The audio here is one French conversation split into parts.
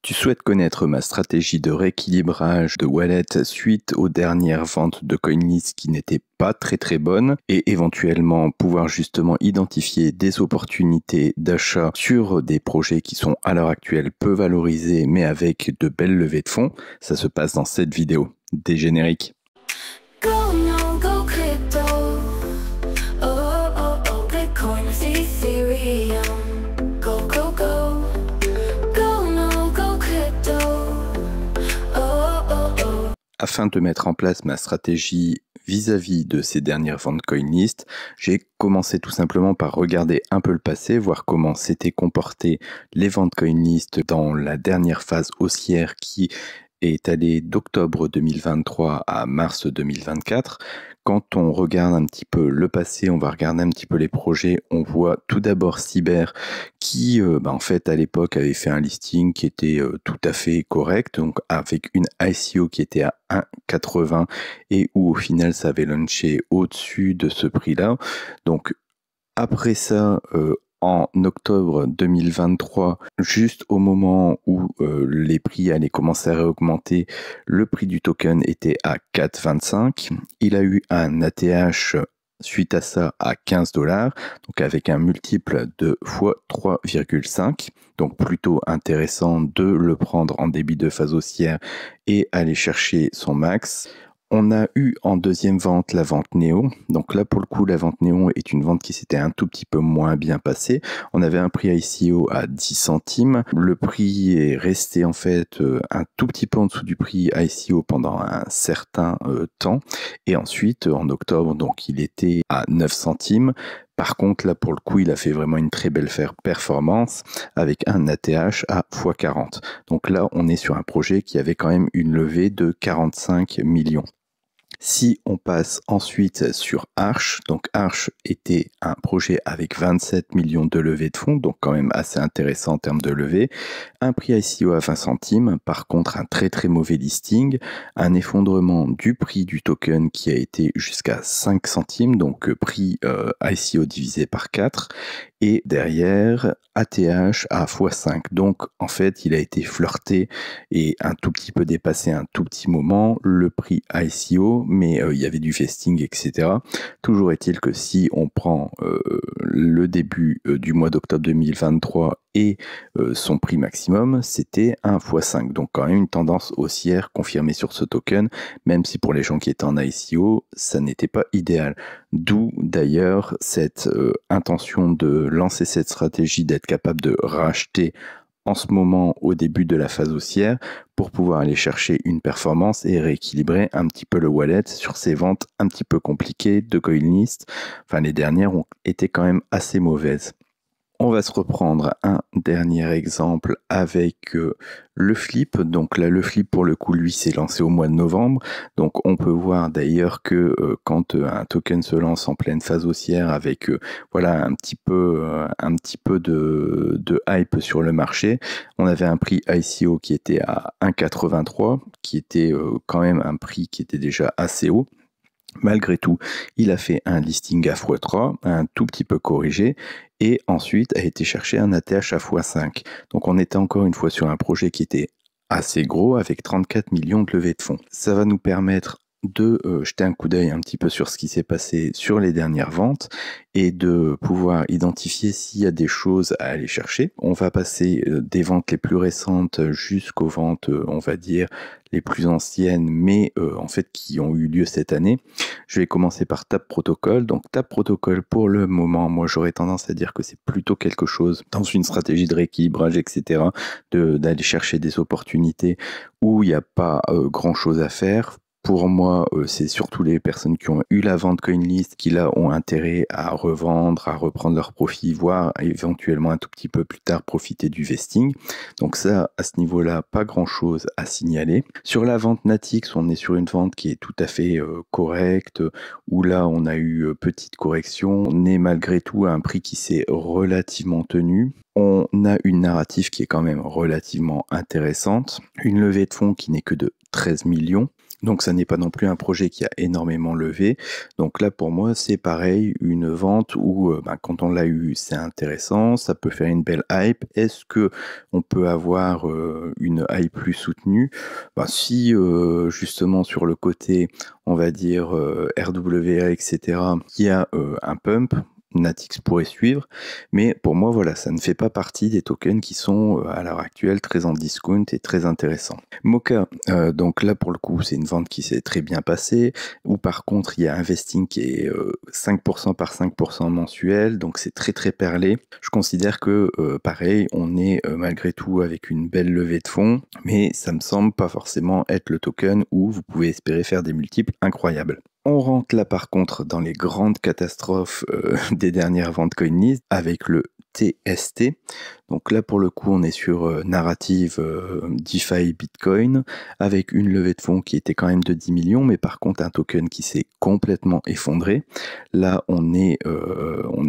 Tu souhaites connaître ma stratégie de rééquilibrage de wallet suite aux dernières ventes de CoinList qui n'étaient pas très bonnes et éventuellement pouvoir justement identifier des opportunités d'achat sur des projets qui sont à l'heure actuelle peu valorisés mais avec de belles levées de fonds. Ça se passe dans cette vidéo. Des génériques. Go, no, go crypto. Oh, oh, oh, Bitcoin, Ethereum. Go, go, go. Go, no, go crypto. Oh, oh, oh. Afin de mettre en place ma stratégie vis-à-vis de ces dernières ventes CoinList, j'ai commencé tout simplement par regarder un peu le passé, voir comment s'étaient comportées les ventes CoinList dans la dernière phase haussière qui est allée d'octobre 2023 à mars 2024. Quand on regarde un petit peu le passé, on va regarder un petit peu les projets, on voit tout d'abord Cyber qui en fait à l'époque avait fait un listing qui était tout à fait correct, donc avec une ICO qui était à 1,80 et où au final ça avait launché au-dessus de ce prix-là. Donc après ça, en octobre 2023, juste au moment où les prix allaient commencer à réaugmenter, le prix du token était à 4,25. Il a eu un ATH suite à ça à 15 $, donc avec un multiple de fois 3,5. Donc plutôt intéressant de le prendre en début de phase haussière et aller chercher son max. On a eu en deuxième vente la vente Néo. Donc là, pour le coup, la vente Néo est une vente qui s'était un tout petit peu moins bien passée. On avait un prix ICO à 10 centimes. Le prix est resté en fait un tout petit peu en dessous du prix ICO pendant un certain temps. Et ensuite, en octobre, donc il était à 9 centimes. Par contre, là, pour le coup, il a fait vraiment une très belle performance avec un ATH à x40. Donc là, on est sur un projet qui avait quand même une levée de 45 millions. Si on passe ensuite sur Arch, donc Arch était un projet avec 27 millions de levée de fonds, donc quand même assez intéressant en termes de levée. Un prix ICO à 20 centimes, par contre un très mauvais listing, un effondrement du prix du token qui a été jusqu'à 5 centimes, donc prix ICO divisé par 4, et derrière ATH à x5. Donc en fait il a été flirté et un tout petit peu dépassé un tout petit moment le prix ICO, mais il y avait du vesting, etc. Toujours est-il que si on prend le début du mois d'octobre 2023 et son prix maximum, c'était un x5. Donc quand même une tendance haussière confirmée sur ce token, même si pour les gens qui étaient en ICO, ça n'était pas idéal. D'où d'ailleurs cette intention de lancer cette stratégie d'être capable de racheter en ce moment au début de la phase haussière pour pouvoir aller chercher une performance et rééquilibrer un petit peu le wallet sur ces ventes un petit peu compliquées de CoinList. Enfin, les dernières ont été quand même assez mauvaises. On va se reprendre un dernier exemple avec le flip. Donc là, le flip, pour le coup, lui, s'est lancé au mois de novembre. Donc on peut voir d'ailleurs que quand un token se lance en pleine phase haussière avec voilà un petit peu de hype sur le marché, on avait un prix ICO qui était à 1,83, qui était quand même un prix qui était déjà assez haut. Malgré tout, il a fait un listing à x3, un tout petit peu corrigé, et ensuite a été chercher un ATH à x5. Donc on était encore une fois sur un projet qui était assez gros avec 34 millions de levée de fonds. Ça va nous permettre de jeter un coup d'œil un petit peu sur ce qui s'est passé sur les dernières ventes et de pouvoir identifier s'il y a des choses à aller chercher. On va passer des ventes les plus récentes jusqu'aux ventes, on va dire, les plus anciennes, mais en fait qui ont eu lieu cette année. Je vais commencer par Tap Protocol. Donc Tap Protocol, pour le moment, moi j'aurais tendance à dire que c'est plutôt quelque chose dans une stratégie de rééquilibrage, etc., d'aller chercher des opportunités où il n'y a pas grand chose à faire. Pour moi, c'est surtout les personnes qui ont eu la vente CoinList qui là ont intérêt à revendre, à reprendre leurs profits, voire éventuellement un tout petit peu plus tard profiter du vesting. Donc ça, à ce niveau-là, pas grand-chose à signaler. Sur la vente Natix, on est sur une vente qui est tout à fait correcte, où là on a eu petite correction. On est malgré tout à un prix qui s'est relativement tenu. On a une narrative qui est quand même relativement intéressante. Une levée de fonds qui n'est que de 13 millions. Donc ça n'est pas non plus un projet qui a énormément levé. Donc là pour moi c'est pareil, une vente où quand on l'a eu c'est intéressant, ça peut faire une belle hype. Est-ce que on peut avoir une hype plus soutenue? Si justement sur le côté on va dire RWA etc. il y a un pump, Natix pourrait suivre, mais pour moi voilà, ça ne fait pas partie des tokens qui sont à l'heure actuelle très en discount et très intéressants. Mocha, donc là pour le coup c'est une vente qui s'est très bien passée, où par contre il y a investing qui est 5% par 5% mensuel, donc c'est très très perlé. Je considère que pareil, on est malgré tout avec une belle levée de fonds, mais ça me semble pas forcément être le token où vous pouvez espérer faire des multiples incroyables. On rentre là par contre dans les grandes catastrophes des dernières ventes CoinList avec le TST. Donc là pour le coup on est sur narrative DeFi Bitcoin avec une levée de fonds qui était quand même de 10 millions, mais par contre un token qui s'est complètement effondré. Là on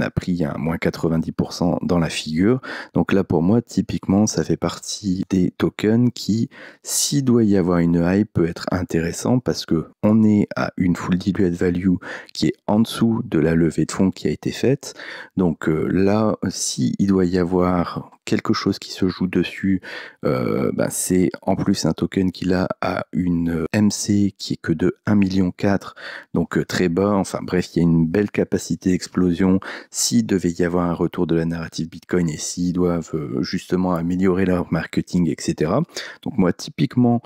a pris un moins 90% dans la figure. Donc là pour moi typiquement ça fait partie des tokens qui, s'il doit y avoir une hype, peut être intéressant parce que on est à une full diluted value qui est en dessous de la levée de fonds qui a été faite. Donc là s'il doit y avoir quelque chose qui se joue dessus, c'est en plus un token qui a une MC qui est que de 1,4 million, donc très bas. Enfin bref, il y a une belle capacité d'explosion s'il devait y avoir un retour de la narrative Bitcoin et s'ils doivent justement améliorer leur marketing, etc. Donc moi typiquement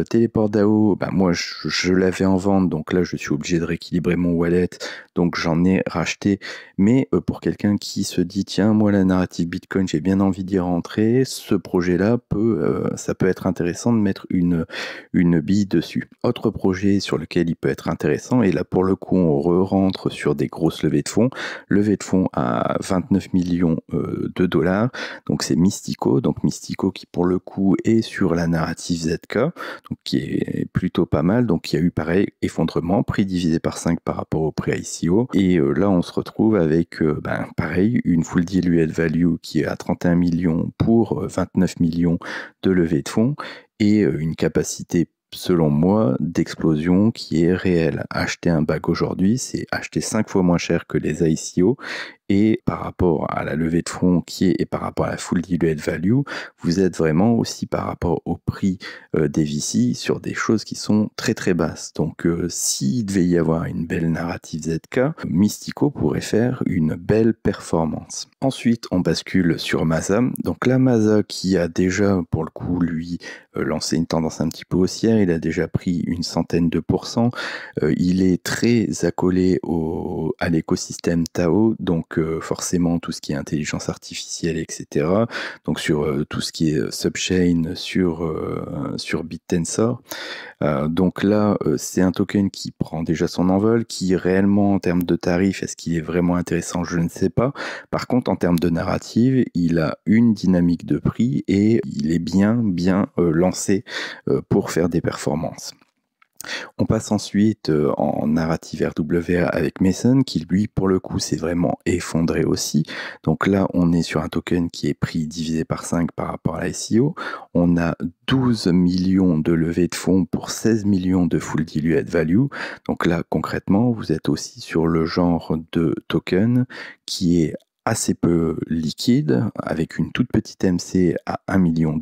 Teleport DAO, moi je l'avais en vente, donc là je suis obligé de rééquilibrer mon wallet, donc j'en ai racheté. Mais pour quelqu'un qui se dit tiens moi la narrative Bitcoin j'ai bien envie d'y rentrer, ce projet là ça peut être intéressant de mettre une bille dessus. Autre projet sur lequel il peut être intéressant, et là pour le coup on rentre sur des grosses levées de fonds à 29 millions de dollars, donc c'est Mystico, qui pour le coup est sur la narrative ZK, donc qui est plutôt pas mal. Donc il y a eu pareil effondrement, prix divisé par 5 par rapport au prix ICO, et là on se retrouve avec pareil une full diluted value qui est à 31 millions pour 29 millions de levée de fonds, et une capacité selon moi d'explosion qui est réelle. Acheter un bag aujourd'hui, c'est acheter 5 fois moins cher que les ICO, et par rapport à la levée de fonds et par rapport à la full diluted value, vous êtes vraiment aussi par rapport au prix des VC sur des choses qui sont très très basses. Donc s'il devait y avoir une belle narrative ZK, Mystico pourrait faire une belle performance. Ensuite on bascule sur Maza. Donc là Maza qui a déjà pour le coup lui lancé une tendance un petit peu haussière, il a déjà pris une centaine de pourcents, il est très accolé à l'écosystème Tao, donc forcément tout ce qui est intelligence artificielle, etc. Donc sur tout ce qui est subchain, sur BitTensor. Donc là, c'est un token qui prend déjà son envol, qui réellement en termes de tarifs, est-ce qu'il est vraiment intéressant? Je ne sais pas. Par contre, en termes de narrative, il a une dynamique de prix et il est bien lancé pour faire des performances. On passe ensuite en narrative RWA avec Mason, qui lui pour le coup s'est vraiment effondré aussi. Donc là on est sur un token qui est prix divisé par 5 par rapport à l'ICO. On a 12 millions de levée de fonds pour 16 millions de full diluted value. Donc là concrètement vous êtes aussi sur le genre de token qui est assez peu liquide, avec une toute petite MC à 1,2 million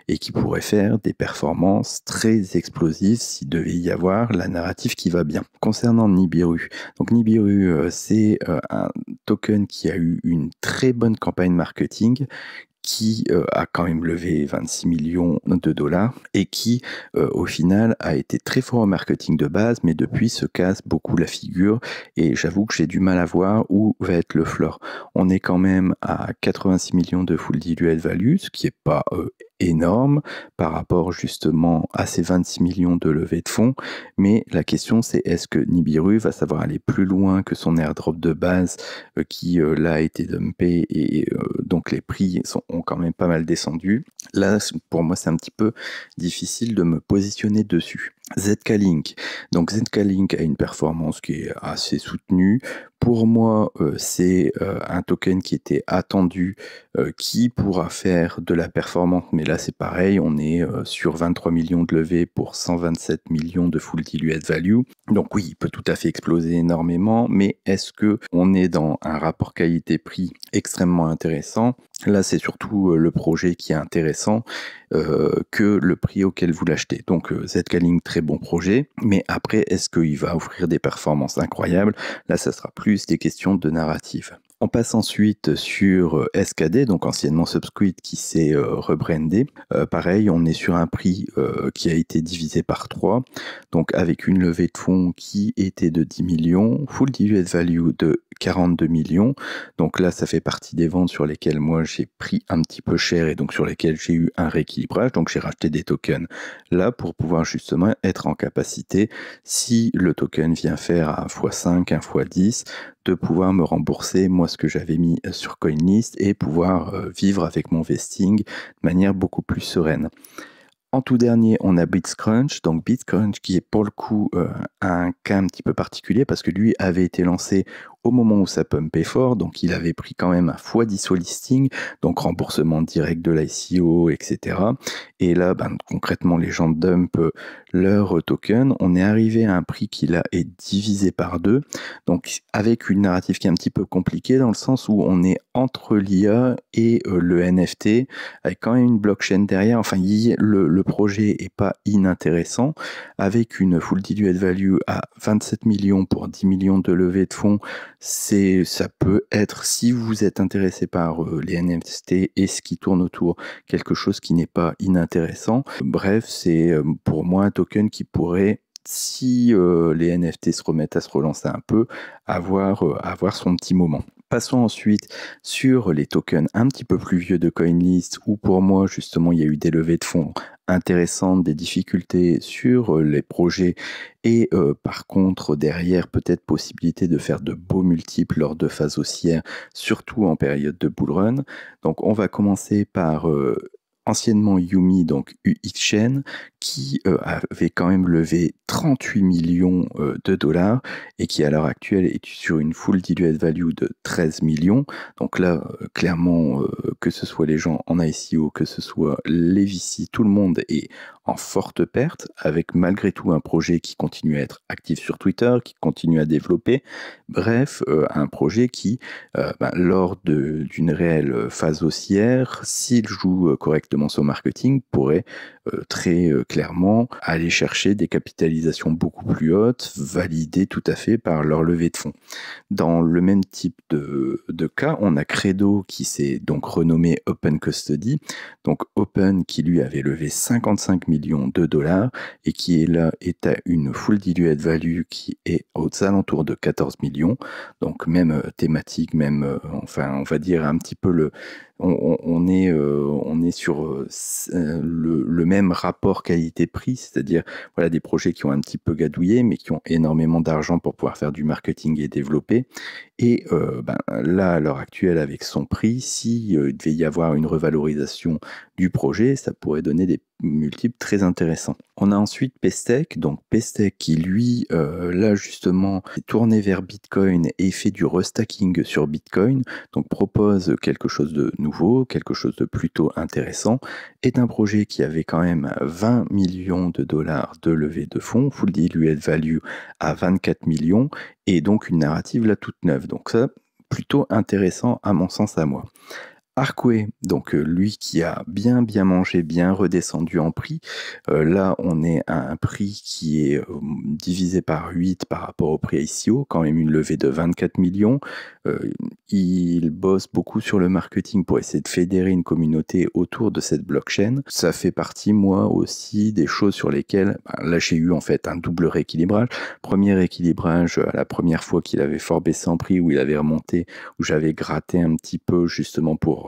et qui pourrait faire des performances très explosives s'il devait y avoir la narrative qui va bien. Concernant Nibiru, donc Nibiru c'est un token qui a eu une très bonne campagne marketing, qui a quand même levé 26 millions de dollars et qui au final a été très fort au marketing de base, mais depuis se casse beaucoup la figure, et j'avoue que j'ai du mal à voir où va être le floor. On est quand même à 86 millions de full diluted value, ce qui est pas énorme par rapport justement à ces 26 millions de levée de fonds, mais la question c'est est-ce que Nibiru va savoir aller plus loin que son airdrop de base qui là a été dumpé, et donc les prix ont quand même pas mal descendu. Là pour moi c'est un petit peu difficile de me positionner dessus. ZK Link. Donc ZK Link a une performance qui est assez soutenue. Pour moi, c'est un token qui était attendu, qui pourra faire de la performance, mais là c'est pareil, on est sur 23 millions de levées pour 127 millions de full diluted value. Donc oui, il peut tout à fait exploser énormément, mais est-ce que on est dans un rapport qualité-prix extrêmement intéressant? Là, c'est surtout le projet qui est intéressant que le prix auquel vous l'achetez. Donc Zcaling, très bon projet, mais après, est-ce qu'il va offrir des performances incroyables? Là, ça sera plus des questions de narrative. On passe ensuite sur SKD, donc anciennement Subsquid, qui s'est rebrandé. Pareil, on est sur un prix qui a été divisé par 3, donc avec une levée de fonds qui était de 10 millions, full diluted value de 42 millions. Donc là, ça fait partie des ventes sur lesquelles moi j'ai pris un petit peu cher et donc sur lesquelles j'ai eu un rééquilibrage. Donc j'ai racheté des tokens là pour pouvoir justement être en capacité, si le token vient faire un x5, un x10, de pouvoir me rembourser moi ce que j'avais mis sur CoinList et pouvoir vivre avec mon vesting de manière beaucoup plus sereine. En tout dernier, on a BitsCrunch, donc BitsCrunch qui est pour le coup un cas un petit peu particulier parce que lui avait été lancé au moment où ça pumpait fort, donc il avait pris quand même un x10 au listing, donc remboursement direct de l'ICO, etc. Et là, concrètement, les gens dumpent leur token. On est arrivé à un prix qui là est divisé par 2, donc avec une narrative qui est un petit peu compliquée dans le sens où on est entre l'IA et le NFT, avec quand même une blockchain derrière. Enfin, le projet est pas inintéressant, avec une full diluted value à 27 millions pour 10 millions de levée de fonds. Ça peut être, si vous êtes intéressé par les NFT et ce qui tourne autour, quelque chose qui n'est pas inintéressant. Bref, c'est pour moi un token qui pourrait, si les NFT se remettent à se relancer un peu, avoir son petit moment. Passons ensuite sur les tokens un petit peu plus vieux de CoinList, où pour moi justement il y a eu des levées de fonds intéressantes, des difficultés sur les projets et par contre derrière peut-être possibilité de faire de beaux multiples lors de phases haussières, surtout en période de bull run. Donc on va commencer par anciennement Yumi, donc UXChain, qui avait quand même levé 38 millions de dollars et qui à l'heure actuelle est sur une full diluted value de 13 millions. Donc là, clairement, que ce soit les gens en ICO, que ce soit les VC, tout le monde est en forte perte, avec malgré tout un projet qui continue à être actif sur Twitter, qui continue à développer. Bref, un projet qui, lors d'une réelle phase haussière, s'il joue correctement son marketing, pourrait très clairement aller chercher des capitalisations beaucoup plus hautes, validées tout à fait par leur levée de fonds. Dans le même type de cas, on a Credo qui s'est donc renommé Open Custody, donc Open qui lui avait levé 55 millions de dollars et qui est à une full diluted value qui est aux alentours de 14 millions, donc même thématique, même enfin on va dire un petit peu on est sur le même rapport qualité-prix, c'est-à-dire voilà, des projets qui ont un petit peu gadouillé, mais qui ont énormément d'argent pour pouvoir faire du marketing et développer. Et là, à l'heure actuelle, avec son prix, s'il devait y avoir une revalorisation du projet, ça pourrait donner des multiples très intéressants. On a ensuite Pestec, donc Pestec qui lui, là justement, est tourné vers Bitcoin et fait du restacking sur Bitcoin, donc propose quelque chose de nouveau, quelque chose de plutôt intéressant, est un projet qui avait quand même 20 millions de dollars de levée de fonds, full diluted value à 24 millions, et donc une narrative là toute neuve. Donc ça, plutôt intéressant à mon sens à moi. Arkway, donc lui qui a bien mangé, bien redescendu en prix. Là, on est à un prix qui est divisé par 8 par rapport au prix ICO, quand même une levée de 24 millions. Il bosse beaucoup sur le marketing pour essayer de fédérer une communauté autour de cette blockchain. Ça fait partie, moi aussi, des choses sur lesquelles, là j'ai eu en fait un double rééquilibrage. Premier rééquilibrage, la première fois qu'il avait fort baissé en prix, où il avait remonté, où j'avais gratté un petit peu justement pour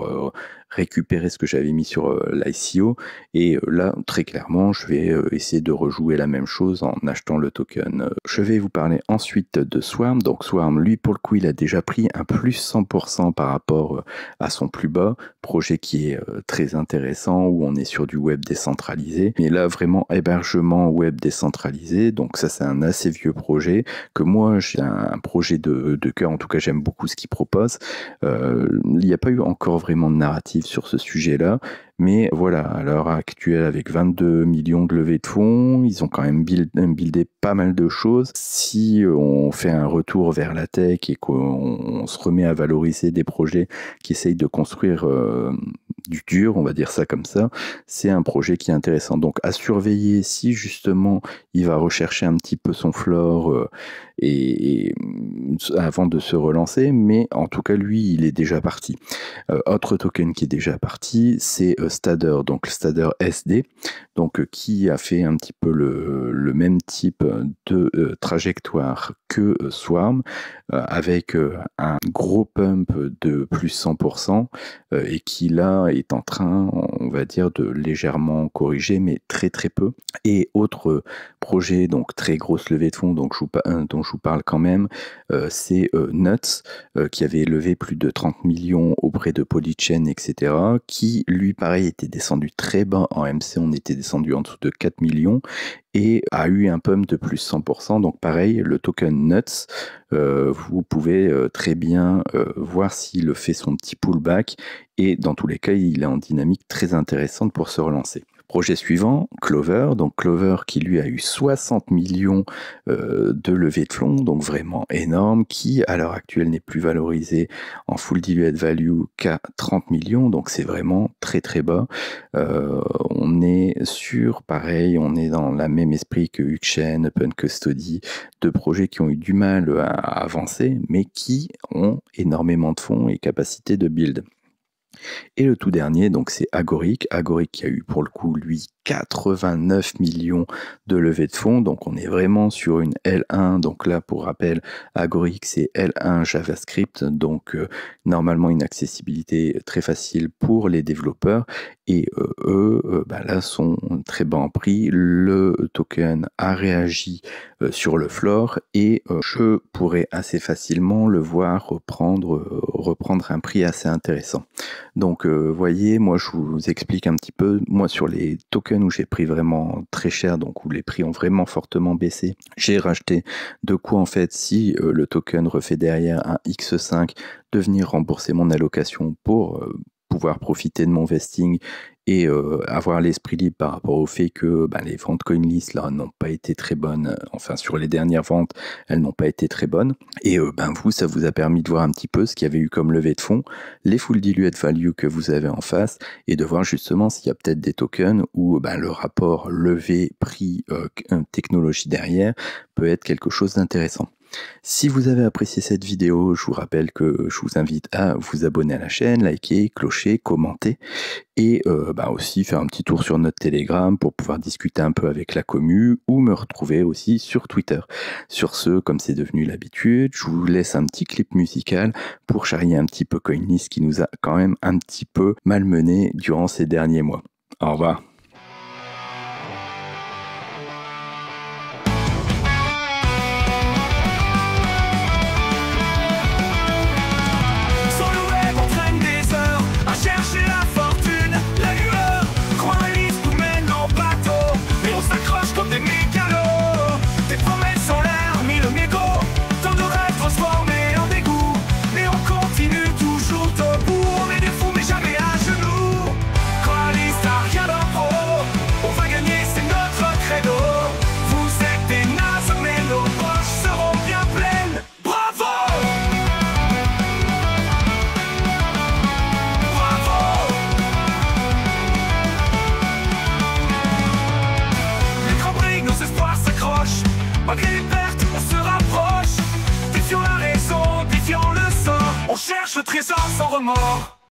récupérer ce que j'avais mis sur l'ICO. Et là, très clairement, je vais essayer de rejouer la même chose en achetant le token. Je vais vous parler ensuite de Swarm. Donc Swarm, lui, pour le coup, il a déjà pris un plus 100% par rapport à son plus bas. Projet qui est très intéressant, où on est sur du web décentralisé. Mais là, vraiment, hébergement web décentralisé. Donc ça, c'est un assez vieux projet que moi, j'ai un projet de cœur. En tout cas, j'aime beaucoup ce qu'il propose. Il n'y a pas eu encore vraiment de narrative sur ce sujet-là. Mais voilà, à l'heure actuelle, avec 22 millions de levées de fonds, ils ont quand même buildé pas mal de choses. Si on fait un retour vers la tech et qu'on se remet à valoriser des projets qui essayent de construire du dur, on va dire ça comme ça, c'est un projet qui est intéressant. Donc à surveiller si justement il va rechercher un petit peu son floor et avant de se relancer, mais en tout cas lui il est déjà parti. Autre token qui est déjà parti, c'est Stader, donc Stader SD, donc qui a fait un petit peu le même type de trajectoire que Swarm, avec un gros pump de plus 100%, et qui là est en train, on va dire, de légèrement corriger, mais très très peu. Et autre projet, donc très grosse levée de fonds, dont je vous parle quand même, c'est Nuts, qui avait levé plus de 30 millions auprès de Polychain, etc., qui lui pareil était descendu très bas en MC, on était descendu en dessous de 4 millions, et a eu un pump de plus 100%, donc pareil, le token Nuts, vous pouvez très bien voir s'il fait son petit pullback, et dans tous les cas, il est en dynamique très intéressante pour se relancer. Projet suivant, Clover. Donc Clover qui lui a eu 60 millions de levée de fonds, donc vraiment énorme, qui à l'heure actuelle n'est plus valorisé en full diluted value qu'à 30 millions, donc c'est vraiment très très bas. On est sur, pareil, on est dans le même esprit que Huckchain, Open Custody, deux projets qui ont eu du mal à avancer, mais qui ont énormément de fonds et capacité de build. Et le tout dernier, donc c'est Agoric. Agoric qui a eu pour le coup, lui, 89 millions de levée de fonds. Donc on est vraiment sur une L1. Donc là, pour rappel, Agoric, c'est L1 JavaScript. Donc normalement, une accessibilité très facile pour les développeurs. Et eux, là, sont très bas en prix. Le token a réagi sur le floor et je pourrais assez facilement le voir reprendre un prix assez intéressant. Donc, voyez, moi, je vous explique un petit peu. Moi, sur les tokens où j'ai pris vraiment très cher, donc où les prix ont vraiment fortement baissé, j'ai racheté de quoi, en fait, si le token refait derrière un X5, de venir rembourser mon allocation pour pouvoir profiter de mon vesting et avoir l'esprit libre par rapport au fait que les ventes CoinList là n'ont pas été très bonnes, enfin sur les dernières ventes elles n'ont pas été très bonnes, et vous, ça vous a permis de voir un petit peu ce qu'il y avait eu comme levée de fonds, les full diluted value que vous avez en face, et de voir justement s'il y a peut-être des tokens où le rapport levé prix technologie derrière peut être quelque chose d'intéressant. Si vous avez apprécié cette vidéo, je vous rappelle que je vous invite à vous abonner à la chaîne, liker, clocher, commenter, et aussi faire un petit tour sur notre Telegram pour pouvoir discuter un peu avec la commu, ou me retrouver aussi sur Twitter. Sur ce, comme c'est devenu l'habitude, je vous laisse un petit clip musical pour charrier un petit peu CoinList qui nous a quand même un petit peu malmené durant ces derniers mois. Au revoir. Malgré les pertes, on se rapproche. Défiant la raison, défiant le sort. On cherche le trésor sans remords.